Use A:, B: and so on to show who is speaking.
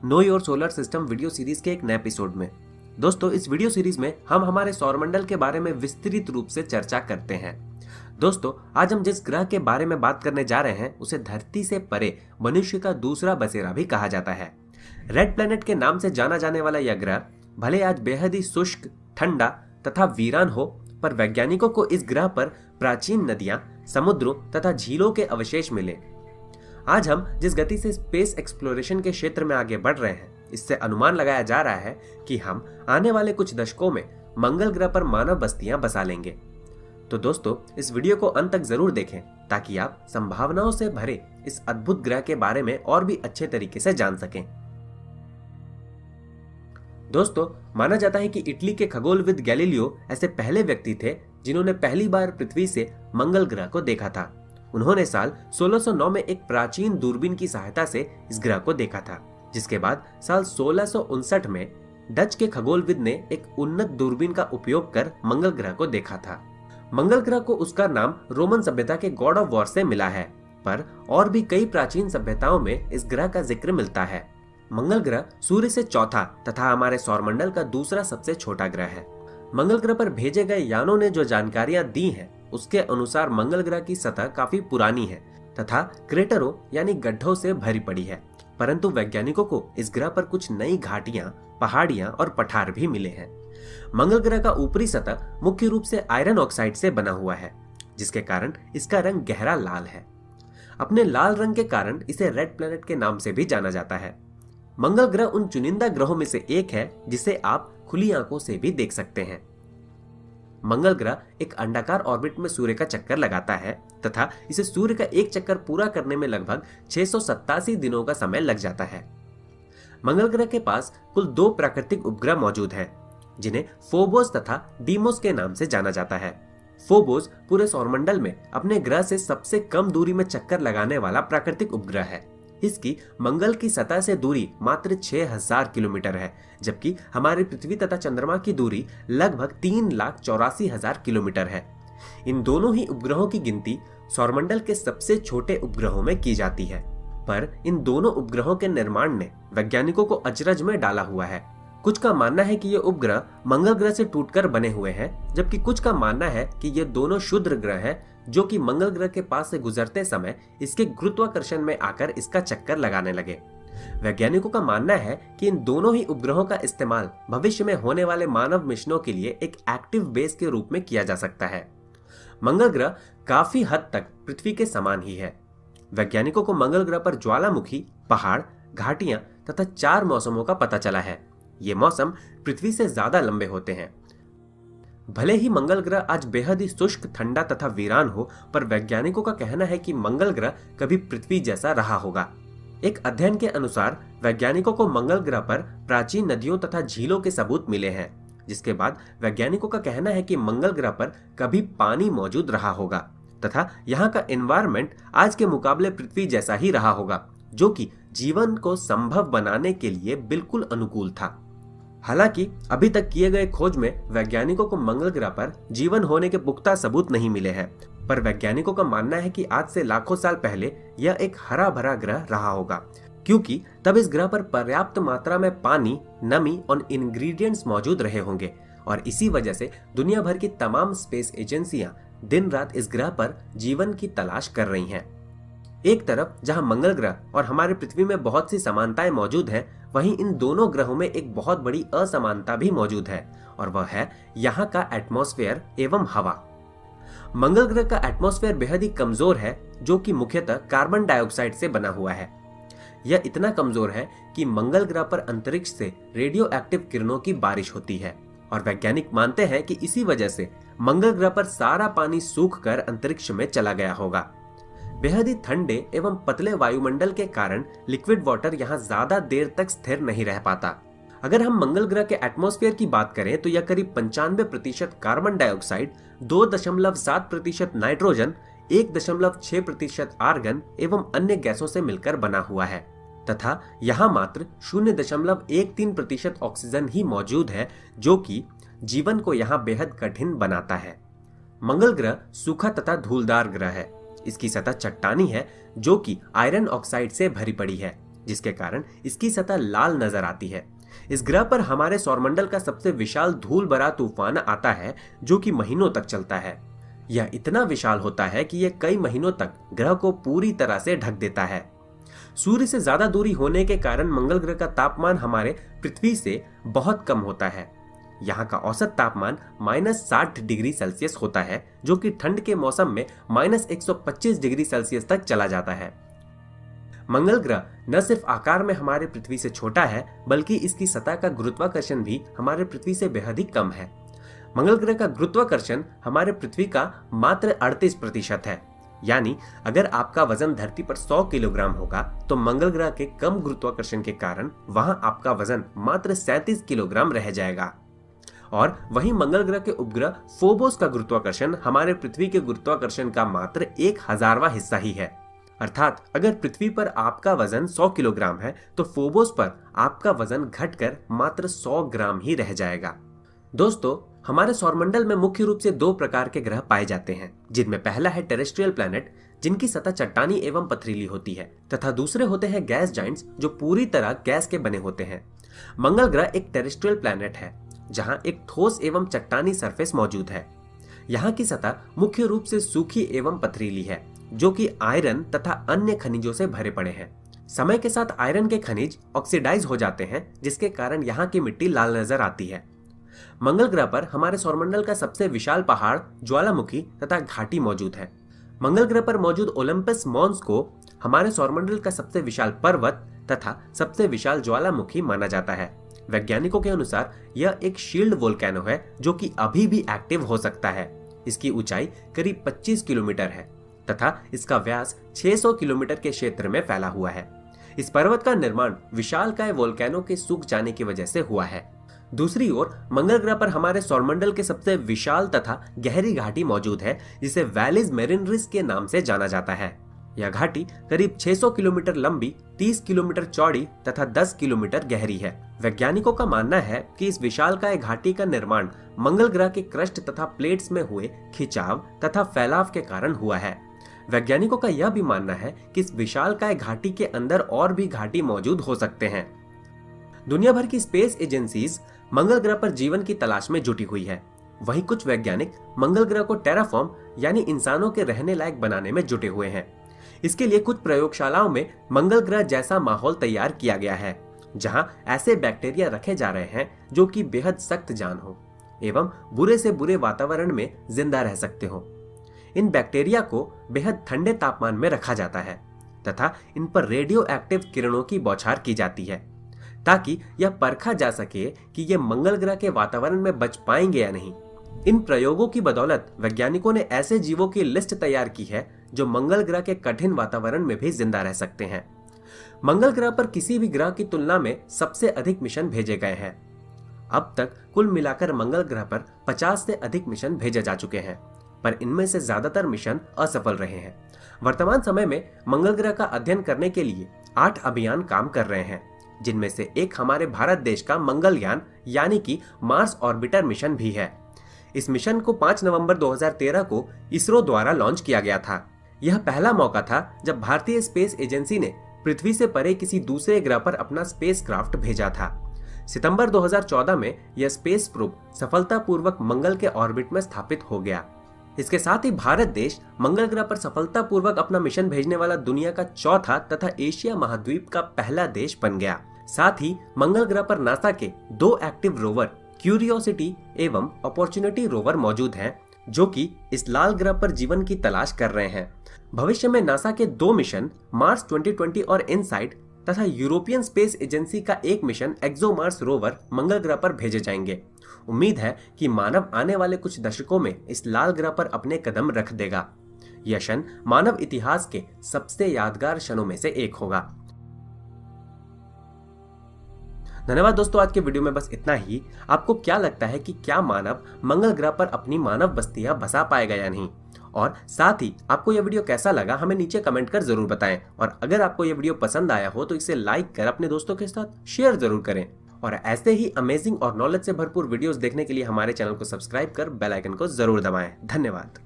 A: Know your solar system video series के एक नए एपिसोड में। दोस्तों, इस वीडियो सीरीज में हम हमारे सौरमंडल के बारे में विस्तृत रूप से चर्चा करते हैं। दोस्तों, आज हम जिस ग्रह के बारे में बात करने जा रहे हैं उसे धरती से परे मनुष्य का दूसरा बसेरा भी कहा जाता है। रेड प्लैनेट के नाम से जाना जाने वाला यह ग्रह भले आज बेहद ही शुष्क, ठंडा तथा वीरान हो, पर वैज्ञानिकों को इस ग्रह पर प्राचीन नदियां, समुद्रों तथा झीलों के अवशेष मिले। आज हम जिस गति से स्पेस एक्सप्लोरेशन के क्षेत्र में आगे बढ़ रहे हैं, इससे अनुमान लगाया जा रहा है कि हम आने वाले कुछ दशकों में मंगल ग्रह पर मानव बस्तियां बसा लेंगे। तो दोस्तों, इस वीडियो को अंत तक जरूर देखें ताकि आप संभावनाओं से भरे इस अद्भुत ग्रह के बारे में और भी अच्छे तरीके से जान सकें। दोस्तों, माना जाता है कि इटली के खगोलविद गैलीलियो ऐसे पहले व्यक्ति थे जिन्होंने पहली बार पृथ्वी से मंगल ग्रह को देखा था। उन्होंने साल 1609 में एक प्राचीन दूरबीन की सहायता से इस ग्रह को देखा था, जिसके बाद साल 1659 में डच के खगोलविद ने एक उन्नत दूरबीन का उपयोग कर मंगल ग्रह को देखा था। मंगल ग्रह को उसका नाम रोमन सभ्यता के गॉड ऑफ वॉर से मिला है, पर और भी कई प्राचीन सभ्यताओं में इस ग्रह का जिक्र मिलता है। मंगल ग्रह सूर्य से चौथा तथा हमारे सौरमंडल का दूसरा सबसे छोटा ग्रह है। मंगल ग्रह पर भेजे गए यानों ने जो जानकारियां दी हैं, उसके अनुसार मंगल ग्रह की सतह काफी पुरानी है तथा क्रेटरों यानी गड्ढों से भरी पड़ी है, परंतु वैज्ञानिकों को इस ग्रह पर कुछ नई घाटियां, पहाड़ियां और पठार भी मिले हैं। मंगल ग्रह का ऊपरी सतह मुख्य रूप से आयरन ऑक्साइड से बना हुआ है, जिसके कारण इसका रंग गहरा लाल है। अपने लाल रंग के कारण इसे रेड प्लैनेट के नाम से भी जाना जाता है। मंगल ग्रह उन चुनिंदा ग्रहों में से एक है जिसे आप खुली आंखों से भी देख सकते हैं। मंगल ग्रह एक अंडाकार ऑर्बिट में सूर्य का चक्कर लगाता है तथा इसे सूर्य का एक चक्कर पूरा करने में लगभग 687 दिनों का समय लग जाता है। मंगल ग्रह के पास कुल 2 प्राकृतिक उपग्रह मौजूद हैं, जिन्हें फोबोस तथा डीमोस के नाम से जाना जाता है। फोबोस पूरे सौरमंडल में अपने ग्रह से सबसे कम दूरी में चक्कर लगाने वाला प्राकृतिक उपग्रह है। इसकी मंगल की सतह से दूरी मात्र 6000 किलोमीटर है, जबकि हमारी पृथ्वी तथा चंद्रमा की दूरी लगभग 3,84,000 किलोमीटर है। इन दोनों ही उपग्रहों की गिनती सौरमंडल के सबसे छोटे उपग्रहों में की जाती है, पर इन दोनों उपग्रहों के निर्माण ने वैज्ञानिकों को अचरज में डाला हुआ है। कुछ का मानना है कि ये उपग्रह मंगल ग्रह से टूटकर बने हुए हैं, जबकि कुछ का मानना है कि ये दोनों क्षुद्र ग्रह हैं जो कि मंगल ग्रह के पास से गुजरते समय इसके गुरुत्वाकर्षण में आकर इसका चक्कर लगाने लगे। वैज्ञानिकों का मानना है कि इन दोनों ही उपग्रहों का इस्तेमाल भविष्य में होने वाले मानव मिशनों के लिए एक एक्टिव बेस के रूप में किया जा सकता है। मंगल ग्रह काफी हद तक पृथ्वी के समान ही है। वैज्ञानिकों को मंगल ग्रह पर ज्वालामुखी, पहाड़, घाटियां तथा 4 मौसमों का पता चला है। ये मौसम पृथ्वी से ज्यादा लंबे होते हैं। भले ही मंगल ग्रह आज बेहद ही शुष्क, ठंडा तथा वीरान हो, पर वैज्ञानिकों का कहना है कि मंगल ग्रह कभी पृथ्वी जैसा रहा होगा। एक अध्ययन के अनुसार वैज्ञानिकों को मंगल ग्रह पर प्राचीन नदियों तथा झीलों के सबूत मिले हैं, जिसके बाद वैज्ञानिकों का कहना है कि मंगल ग्रह पर कभी पानी मौजूद रहा होगा तथा यहाँ का एनवायरनमेंट आज के मुकाबले पृथ्वी जैसा ही रहा होगा, जो कि जीवन को संभव बनाने के लिए बिल्कुल अनुकूल था। हालांकि अभी तक किए गए खोज में वैज्ञानिकों को मंगल ग्रह पर जीवन होने के पुख्ता सबूत नहीं मिले हैं, पर वैज्ञानिकों का मानना है कि आज से लाखों साल पहले यह एक हरा भरा ग्रह रहा होगा, क्योंकि तब इस ग्रह पर पर्याप्त मात्रा में पानी, नमी और इंग्रेडिएंट्स मौजूद रहे होंगे, और इसी वजह से दुनिया भर की तमाम स्पेस एजेंसियां दिन रात इस ग्रह पर जीवन की तलाश कर रही हैं। एक तरफ जहां मंगल ग्रह और हमारी पृथ्वी में बहुत सी समानताएं मौजूद हैं, वहीं इन दोनों ग्रहों में एक बहुत बड़ी असमानता भी मौजूद है, और वह है यहाँ का एटमॉस्फेयर एवं हवा। मंगल ग्रह का एटमॉस्फेयर बेहद ही कमजोर है, जो कि मुख्यतः कार्बन डाइऑक्साइड से बना हुआ है। यह इतना कमजोर है कि मंगल ग्रह पर अंतरिक्ष से रेडियो एक्टिव किरणों की बारिश होती है, और वैज्ञानिक मानते हैं कि इसी वजह से मंगल ग्रह पर सारा पानी सूख कर अंतरिक्ष में चला गया होगा। बेहद ही ठंडे एवं पतले वायुमंडल के कारण लिक्विड वाटर यहाँ ज्यादा देर तक स्थिर नहीं रह पाता। अगर हम मंगल ग्रह के एटमॉस्फेयर की बात करें तो यह करीब 95% कार्बन डाइऑक्साइड, 2.7% नाइट्रोजन, 1.6% आर्गन एवं अन्य गैसों से मिलकर बना हुआ है तथा यहाँ मात्र 0.13% ऑक्सीजन ही मौजूद है, जो कि जीवन को यहाँ बेहद कठिन बनाता है। मंगल ग्रह सूखा तथा धूलदार ग्रह है। इसकी सतह चट्टानी है, जो कि आयरन ऑक्साइड से भरी पड़ी है। जिसके कारण इसकी सतह लाल नजर आती है। इस ग्रह पर हमारे सौरमंडल का सबसे विशाल धूल भरा तूफान आता है जो कि महीनों तक चलता है। यह इतना विशाल होता है कि यह कई महीनों तक ग्रह को पूरी तरह से ढक देता है। सूर्य से ज्यादा दूरी होने के कारण मंगल ग्रह का तापमान हमारे पृथ्वी से बहुत कम होता है। यहाँ का औसत तापमान -60 डिग्री सेल्सियस होता है, जो कि ठंड के मौसम में -125 डिग्री सेल्सियस तक चला जाता है। मंगल ग्रह न सिर्फ आकार में हमारे पृथ्वी से छोटा है, बल्कि इसकी सतह का गुरुत्वाकर्षण भी हमारे पृथ्वी से बेहद ही कम है। मंगल ग्रह का गुरुत्वाकर्षण हमारे पृथ्वी का मात्र 38% है। यानी अगर आपका वजन धरती पर 100 किलोग्राम होगा तो मंगल ग्रह के कम गुरुत्वाकर्षण के कारण वहां आपका वजन मात्र 37 किलोग्राम रह जाएगा। और वहीं मंगल ग्रह के उपग्रह फोबोस का गुरुत्वाकर्षण हमारे पृथ्वी के गुरुत्वाकर्षण का मात्र 1/1000वां हिस्सा ही है। अर्थात अगर पृथ्वी पर आपका वजन 100 किलोग्राम है तो फोबोस पर आपका वजन घटकर मात्र 100 ग्राम ही रह जाएगा। दोस्तों, हमारे सौरमंडल में मुख्य रूप से 2 प्रकार के ग्रह पाए जाते हैं, जिनमें पहला है टेरेस्ट्रियल प्लैनेट, जिनकी सतह चट्टानी एवं पथरीली होती है, तथा दूसरे होते हैं गैस जाइंट्स, जो पूरी तरह गैस के बने होते हैं। मंगल ग्रह एक टेरेस्ट्रियल प्लैनेट है, जहां एक ठोस एवं चट्टानी सरफेस मौजूद है। यहाँ की सतह मुख्य रूप से सूखी एवं पथरीली है, जो कि आयरन तथा अन्य खनिजों से भरे पड़े हैं। समय के साथ आयरन के खनिज ऑक्सीडाइज हो जाते हैं, जिसके कारण यहाँ की मिट्टी लाल नजर आती है। मंगल ग्रह पर हमारे सौरमंडल का सबसे विशाल पहाड़, ज्वालामुखी तथा घाटी मौजूद है। मंगल ग्रह पर मौजूद ओलंपस मॉन्स को हमारे सौरमंडल का सबसे विशाल पर्वत तथा सबसे विशाल ज्वालामुखी माना जाता है। वैज्ञानिकों के अनुसार यह एक शील्ड वोल्केनो है, जो कि अभी भी एक्टिव हो सकता है। इसकी ऊंचाई करीब 25 किलोमीटर है तथा इसका व्यास 600 किलोमीटर के क्षेत्र में फैला हुआ है। इस पर्वत का निर्माण विशालकाय वोल्केनो के सूख जाने की वजह से हुआ है। दूसरी ओर मंगल ग्रह पर हमारे सौरमंडल के सबसे विशाल तथा गहरी घाटी मौजूद है, जिसे वैलिस मेरिनरिस के नाम से जाना जाता है। यह घाटी करीब 600 किलोमीटर लंबी, 30 किलोमीटर चौड़ी तथा 10 किलोमीटर गहरी है। वैज्ञानिकों का मानना है कि इस विशालकाय घाटी का निर्माण मंगल ग्रह के क्रस्ट तथा प्लेट्स में हुए खिंचाव तथा फैलाव के कारण हुआ है। वैज्ञानिकों का यह भी मानना है कि इस विशालकाय घाटी के अंदर और भी घाटी मौजूद हो सकते हैं। दुनिया भर की स्पेस एजेंसीज मंगल ग्रह पर जीवन की तलाश में जुटी हुई है। वहीं कुछ वैज्ञानिक मंगल ग्रह को टेराफॉर्म यानी इंसानों के रहने लायक बनाने में जुटे हुए हैं। इसके लिए कुछ प्रयोगशालाओं में मंगल ग्रह जैसा माहौल तैयार किया गया है, जहां ऐसे बैक्टीरिया रखे जा रहे हैं जो कि बेहद सख्त जान हो एवं बुरे से बुरे वातावरण में जिंदा रह सकते हो। इन बैक्टीरिया को बेहद ठंडे तापमान में रखा जाता है तथा इन पर रेडियो एक्टिव किरणों की बौछार की जाती है, ताकि यह परखा जा सके कि ये मंगल ग्रह के वातावरण में बच पाएंगे या नहीं। इन प्रयोगों की बदौलत वैज्ञानिकों ने ऐसे जीवों की लिस्ट तैयार की है जो मंगल ग्रह के कठिन वातावरण में भी जिंदा रह सकते हैं। मंगल ग्रह पर किसी भी ग्रह की तुलना में सबसे अधिक मिशन भेजे गए हैं। अब तक कुल मिलाकर मंगल ग्रह पर 50 से अधिक मिशन भेजे जा चुके हैं, पर इनमें से ज्यादातर मिशन असफल रहे हैं। वर्तमान समय में मंगल ग्रह का अध्ययन करने के लिए 8 अभियान काम कर रहे हैं, जिनमें से एक हमारे भारत देश का मंगलयान यानी कि मार्स ऑर्बिटर मिशन भी है। इस मिशन को 5 नवंबर 2013 को इसरो द्वारा लॉन्च किया गया था। यह पहला मौका था जब भारतीय स्पेस एजेंसी ने पृथ्वी से परे किसी दूसरे ग्रह पर अपना स्पेसक्राफ्ट भेजा था। सितंबर 2014 में यह स्पेस प्रोब सफलतापूर्वक मंगल के ऑर्बिट में स्थापित हो गया। इसके साथ ही भारत देश मंगल ग्रह पर सफलतापूर्वक अपना मिशन भेजने वाला दुनिया का चौथा तथा एशिया महाद्वीप का पहला देश बन गया। साथ ही मंगल ग्रह पर नासा के 2 एक्टिव रोवर क्यूरियोसिटी एवं अपॉर्चुनिटी रोवर मौजूद हैं, जो कि इस लाल ग्रह पर जीवन की तलाश कर रहे हैं। भविष्य में नासा के 2 मिशन मार्स 2020 और इनसाइट तथा यूरोपियन स्पेस एजेंसी का 1 मिशन एक्सोमार्स रोवर मंगल ग्रह पर भेजे जाएंगे। उम्मीद है कि मानव आने वाले कुछ दशकों में इस लाल ग्रह पर अपने कदम रख देगा। यह क्षण मानव इतिहास के सबसे यादगार क्षणों में से एक होगा। धन्यवाद दोस्तों, आज के वीडियो में बस इतना ही। आपको क्या लगता है कि क्या मानव मंगल ग्रह पर अपनी मानव बस्तियां बसा पाएगा या नहीं? और साथ ही आपको यह वीडियो कैसा लगा हमें नीचे कमेंट कर जरूर बताएं। और अगर आपको यह वीडियो पसंद आया हो तो इसे लाइक कर अपने दोस्तों के साथ शेयर जरूर करें। और ऐसे ही अमेजिंग और नॉलेज से भरपूर वीडियोस देखने के लिए हमारे चैनल को सब्सक्राइब कर बेल आइकन को जरूर दबाएं। धन्यवाद।